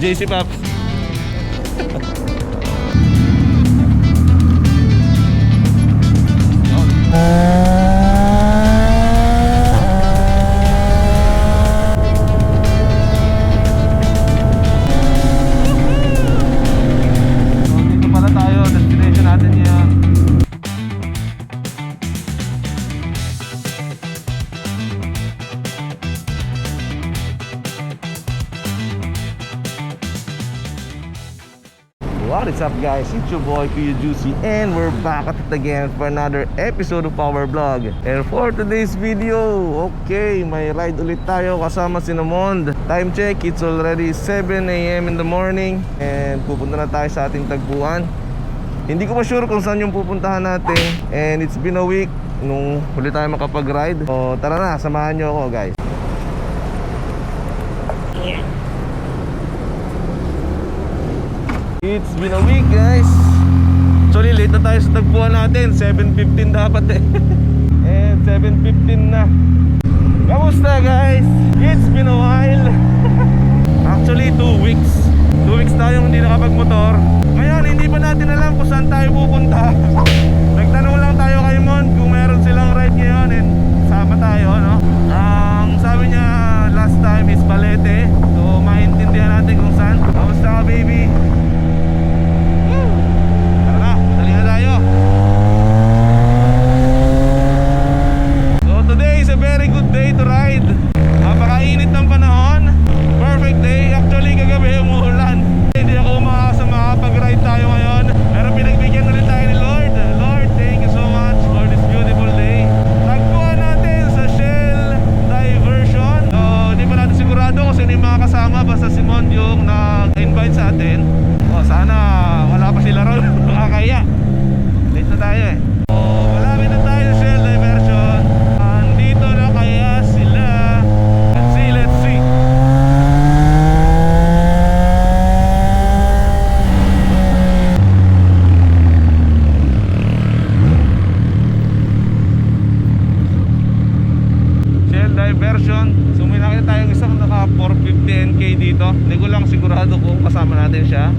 JC Pops. Dito pala tayo, destination natin yan. What is up guys, it's your boy Kuya Juicy and we're back at it again for another episode of our vlog. And for today's video, okay, may ride ulit tayo kasama si Namond. Time check, it's already 7 AM in the morning and pupunta na tayo sa ating tagpuan. Hindi ko pa sure kung saan yung pupuntahan natin and it's been a week nung huli tayo makapag-ride. So tara na, samahan nyo ako guys. It's been a week guys. Actually late na tayo sa tagpuan natin. 7:15 dapat eh. And 7:15 na. Kamusta guys? It's been a while. Actually 2 weeks. 2 weeks tayong hindi nakapagmotor. Ngayon hindi pa natin alam kung saan tayo pupunta. Nagtanong lang tayo kay Mon kung meron silang ride ngayon and sama tayo, no? Ang sabi niya last time is Balete. So maintindihan natin kung saan. Kamusta ka baby? A very good day to ride. Napakainit ng panahon. Perfect day. Actually kagabi umuulan. Hindi ako umaasa makapag-ride tayo ngayon. Pero pinagbigyan ulit tayo ni Lord. Lord, thank you so much for this beautiful day. Tagpuan natin sa Shell Diversion. So hindi pa natin sigurado kung sino yung mga kasama. Basta si Mond yung nag-invite sa atin. Sana wala pa sila ron. Nakakaya. Late na tayo eh. Malapit na tayo sa Shell Diversion. Version. So may nakita tayong isang naka 450 NK dito. Hindi ko lang sigurado kung kasama natin siya.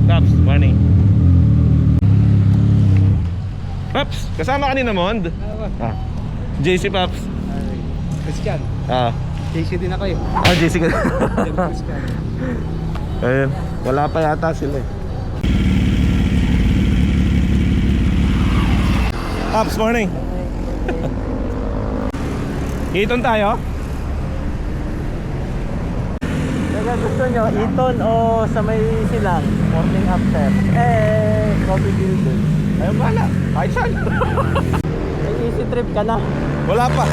Paps, morning. Paps, kasama ka ni Namond? JC Paps. Christian. JC din ako eh. JC ka. Ayun, wala pa yata sila eh. Paps, morning. Iton tayo? Kaya gusto nyo, Iton o sa may silang morning after? Coffee building. Ayun bala, kahit saan. May easy trip ka na. Wala pa.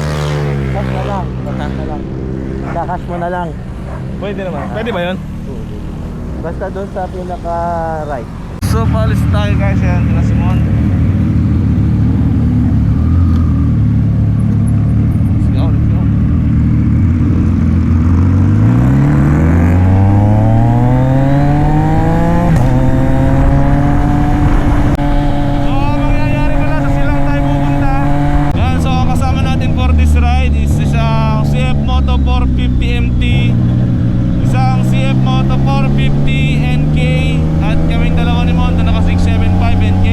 Cash na lang. Cash na lang. Kakash mo na lang. Pwede naman. Pwede ba yun? Basta doon sa pinaka-right. So paalis tayo guys. Yan, na Simon. Moto 450 NK at kaming dalawa ni Mondo naka 675 NK.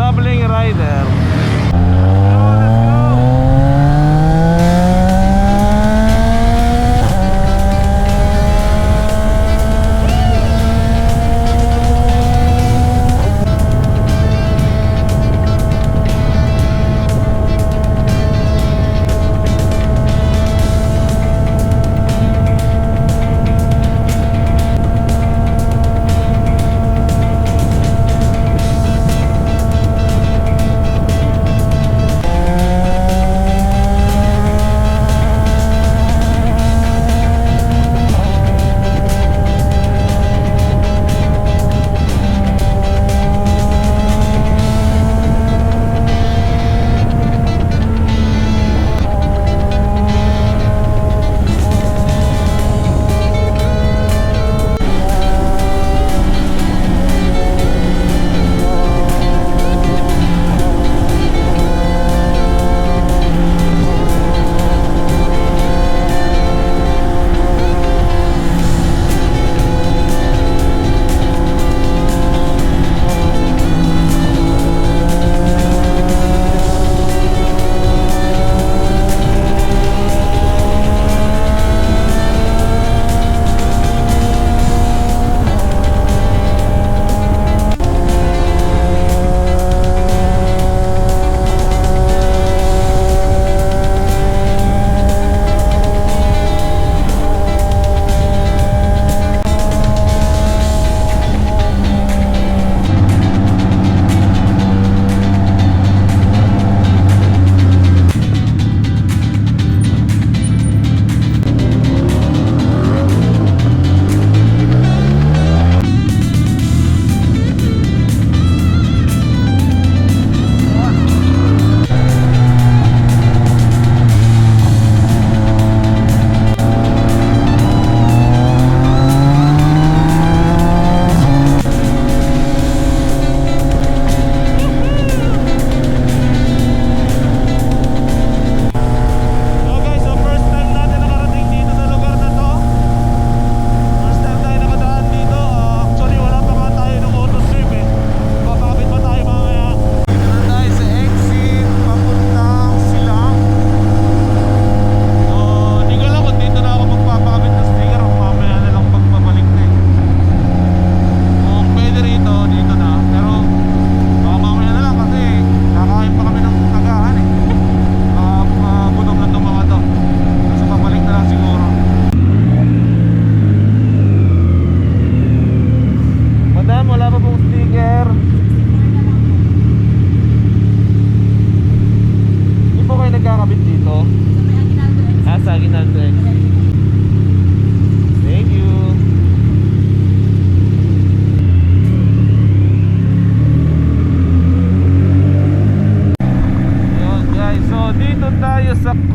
traveling rider. Let's go!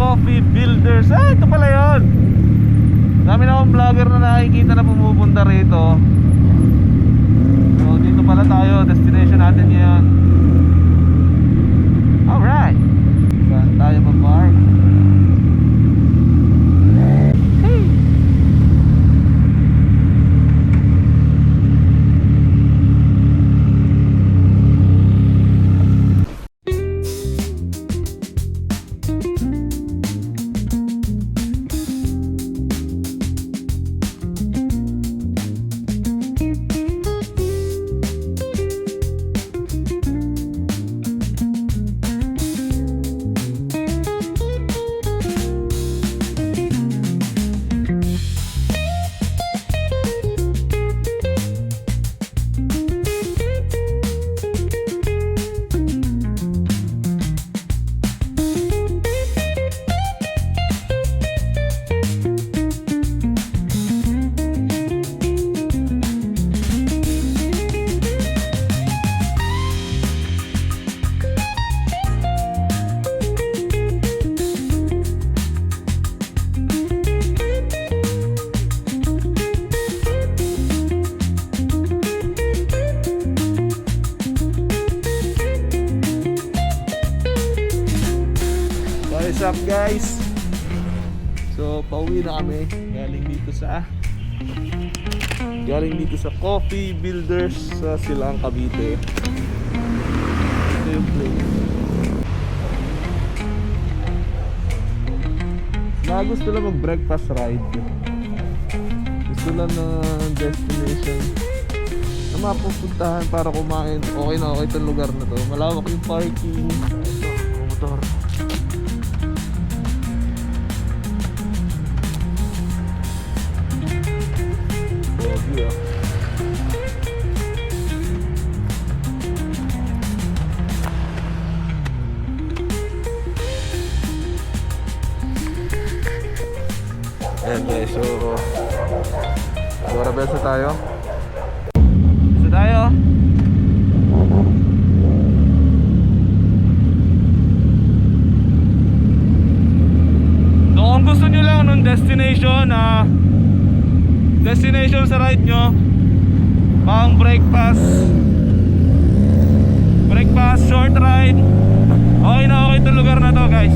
Coffee Builders. Ah, ito pala yun. Dami na akong vlogger na nakikita na pumupunta rito. So dito pala tayo, destination natin ngayon. Alright, saan tayo mag-park? Hey. What's up guys? So pauwi na kami galing dito sa Coffee Builders sa Silang Cavite. gusto lang mag-breakfast ride. Gusto lang na destination na mapupuntahan para kumain. Okay na okay itong lugar na to. Malawak yung parking. Ito, motor. Pogi ah. Ayan guys, so Dora Bells na tayo. Isa tayo. So kung gusto nyo lang nung destination destination sa ride nyo, pang breakfast short ride, okay na okay itong lugar na to guys.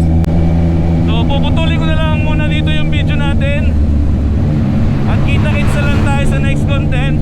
So puputulin ko na lang muna dito yung video natin at kita-kits na lang tayo sa next content.